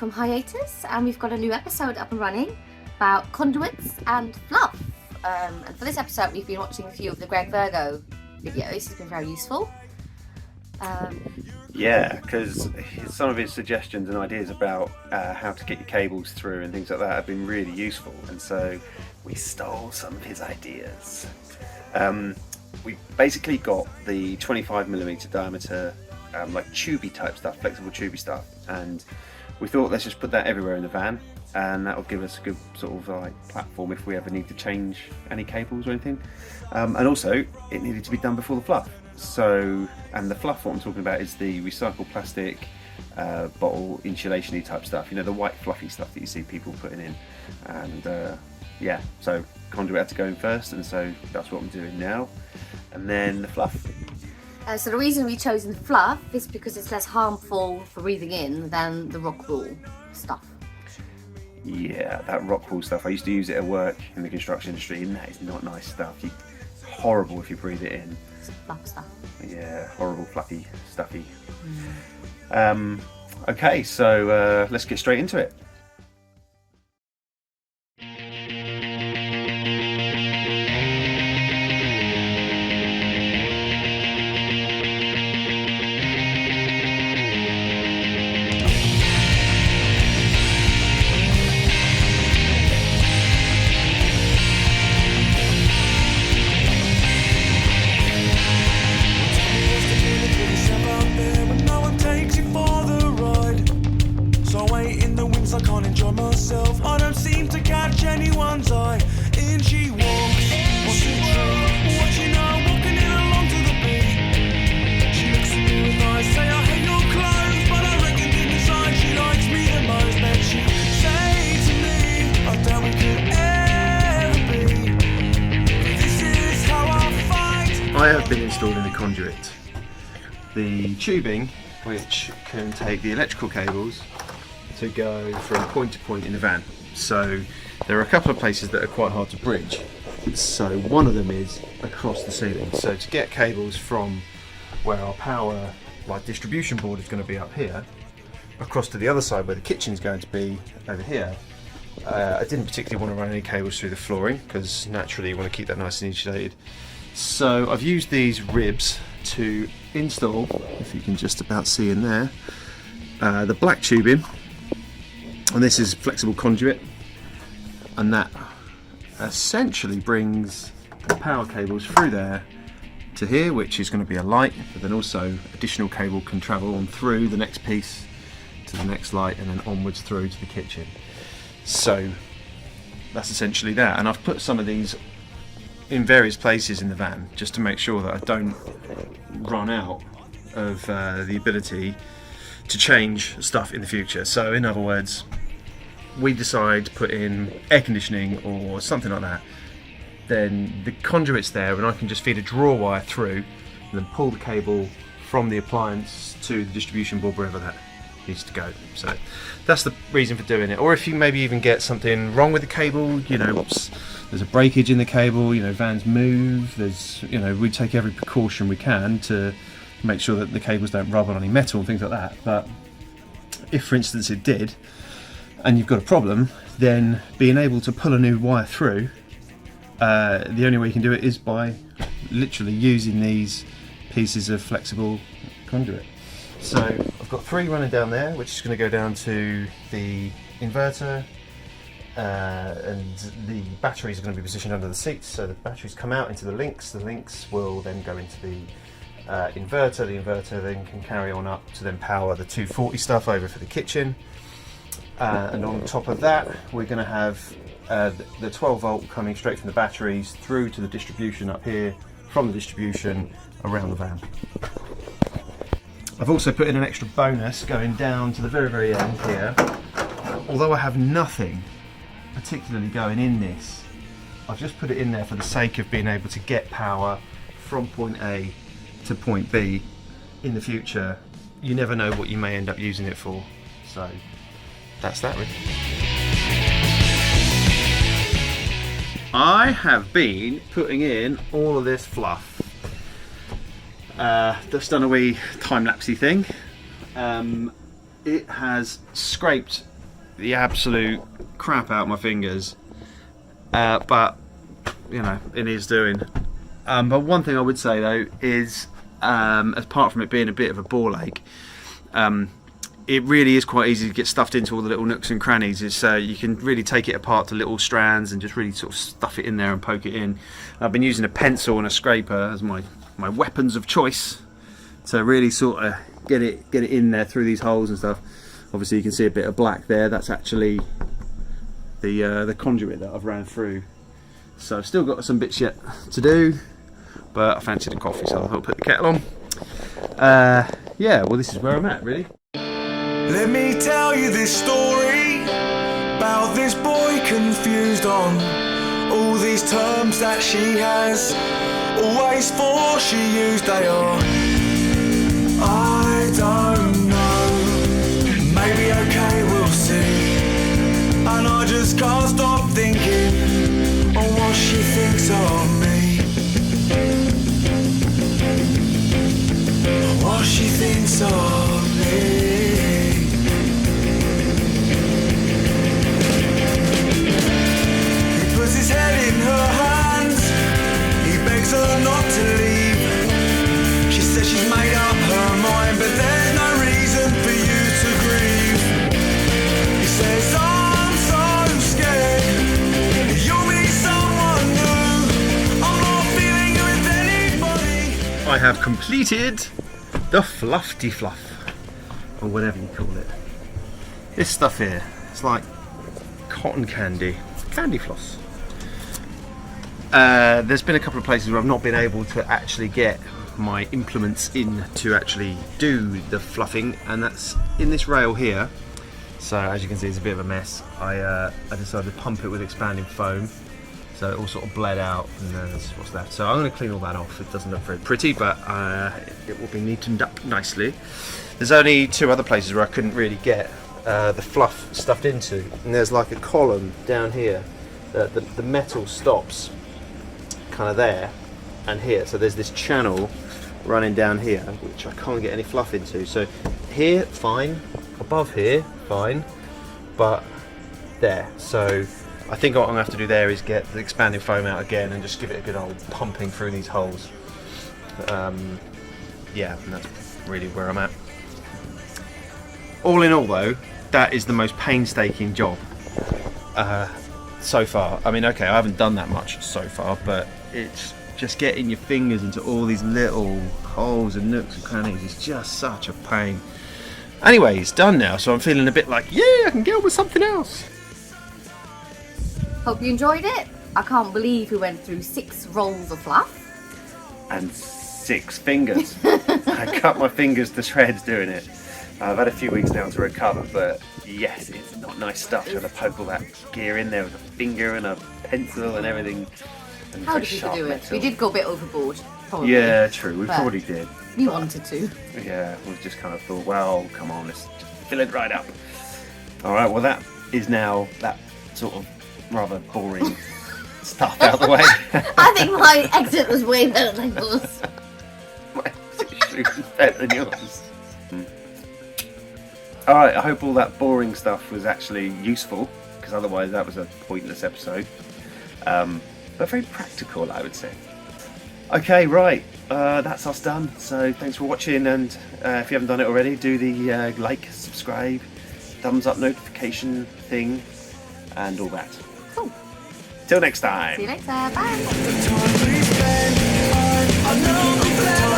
from hiatus, and we've got a new episode up and running about conduits and fluff. And for this episode, we've been watching a few of the Greg Virgo videos. It's been very useful. Yeah, because some of his suggestions and ideas about how to get your cables through and things like that have been really useful, and so we stole some of his ideas. We basically got the 25mm diameter like tubey type stuff, flexible tubey stuff, and we thought let's just put that everywhere in the van, and that will give us a good sort of like platform if we ever need to change any cables or anything. And also it needed to be done before the fluff. So, and the fluff, what I'm talking about is the recycled plastic bottle insulation-y type stuff, you know, the white fluffy stuff that you see people putting in. And yeah, so conduit had to go in first, and so that's what I'm doing now. And then the fluff. So the reason we've chosen fluff is because it's less harmful for breathing in than the rockwool stuff. Yeah, that rockwool stuff, I used to use it at work in the construction industry, and that is not nice stuff. It's horrible if you breathe it in. It's fluff stuff. Yeah, horrible, fluffy, stuffy. Okay, so let's get straight into it. I can't enjoy myself. I don't seem to catch anyone's eye. In she walks, what's it true? What you know, walking in along to the beat. She looks at me with eyes, say I hate your clothes, but I reckon deep inside she likes me the most. Then she say to me, I doubt we could ever be. This is how I fight. I have been installing the conduit, the tubing which can take the electrical cables to go from point to point in the van. So there are a couple of places that are quite hard to bridge. So one of them is across the ceiling. So to get cables from where our power like distribution board is going to be up here, across to the other side where the kitchen is going to be over here, I didn't particularly want to run any cables through the flooring because naturally you want to keep that nice and insulated. So I've used these ribs to install, if you can just about see in there, the black tubing. And this is flexible conduit, and that essentially brings the power cables through there to here, which is going to be a light, but then also additional cable can travel on through the next piece to the next light and then onwards through to the kitchen. So that's essentially that, and I've put some of these in various places in the van just to make sure that I don't run out of the ability to change stuff in the future. So in other words, we decide to put in air conditioning or something like that, then the conduit's there and I can just feed a draw wire through and then pull the cable from the appliance to the distribution board wherever that needs to go. So that's the reason for doing it. Or if you maybe even get something wrong with the cable, you know, there's a breakage in the cable, you know, vans move, there's, you know, we take every precaution we can to make sure that the cables don't rub on any metal and things like that. But if for instance it did and you've got a problem, then being able to pull a new wire through, the only way you can do it is by literally using these pieces of flexible conduit. So I've got 3 running down there, which is going to go down to the inverter, and the batteries are going to be positioned under the seats, so the batteries come out into the links will then go into the inverter. The inverter then can carry on up to then power the 240 stuff over for the kitchen, and on top of that we're going to have the 12 volt coming straight from the batteries through to the distribution up here, from the distribution around the van. I've also put in an extra bonus going down to the very end here. Although I have nothing particularly going in this, I've just put it in there for the sake of being able to get power from point A to point B in the future. You never know what you may end up using it for, so that's that really. I have been putting in all of this fluff. Just done a wee time-lapsey thing. It has scraped the absolute crap out of my fingers, but you know, it is doing. But one thing I would say though is, apart from it being a bit of a ball ache, it really is quite easy to get stuffed into all the little nooks and crannies. Is you can really take it apart to little strands and just really sort of stuff it in there and poke it in. I've been using a pencil and a scraper as my weapons of choice to really sort of get it in there through these holes and stuff. Obviously you can see a bit of black there. That's actually the conduit that I've ran through. So I've still got some bits yet to do, but I fancied a coffee, so I'll put the kettle on. Yeah, well, this is where I'm at, really. Let me tell you this story about this boy confused on all these terms that she has always thought she used. They are, I don't know, maybe okay, we'll see. And I just can't stop thinking on what she thinks of me, what she thinks of me. He puts his head in her hands, he begs her not to leave. She says she's made up her mind, but there's no reason for you to grieve. He says, I'm so scared you'll meet someone new. I'm not feeling with anybody. I have completed the fluffy fluff, or whatever you call it. This stuff here, it's like cotton candy floss. There's been a couple of places where I've not been able to actually get my implements in to actually do the fluffing, and that's in this rail here. So as you can see, it's a bit of a mess. I decided to pump it with expanding foam, so it all sort of bled out, and that's what's left. So I'm going to clean all that off. It doesn't look very pretty, but it will be neatened up nicely. There's only two other places where I couldn't really get the fluff stuffed into, and there's like a column down here. The metal stops kind of there and here, so there's this channel running down here which I can't get any fluff into. So here, fine. Above here, fine. But there. So I think what I'm going to have to do there is get the expanding foam out again and just give it a good old pumping through these holes. Yeah, and that's really where I'm at. All in all though, that is the most painstaking job so far. I mean, okay, I haven't done that much so far, but it's just getting your fingers into all these little holes and nooks and crannies is just such a pain. Anyway, it's done now, so I'm feeling a bit like, yeah, I can get on with something else. Hope you enjoyed it. I can't believe we went through 6 rolls of fluff. And 6 fingers. I cut my fingers to shreds doing it. I've had a few weeks now to recover, but yes, it's not nice stuff trying to poke all that gear in there with a finger and a pencil and everything. And How did people do it? metal. We did go a bit overboard, probably. Yeah, true, we But probably did. We wanted to. Yeah, we just kind of thought, well, come on, let's just fill it right up. Alright, well that is now that sort of rather boring stuff out the way. I think my exit was way better than yours. My exit was better than yours. Alright, I hope all that boring stuff was actually useful, because otherwise that was a pointless episode. But very practical, I would say. Okay, right, that's us done. So thanks for watching, and if you haven't done it already, do the like, subscribe, thumbs up notification thing, and all that. Cool. Till next time. See you later. Bye. The time we spend, I know I'm glad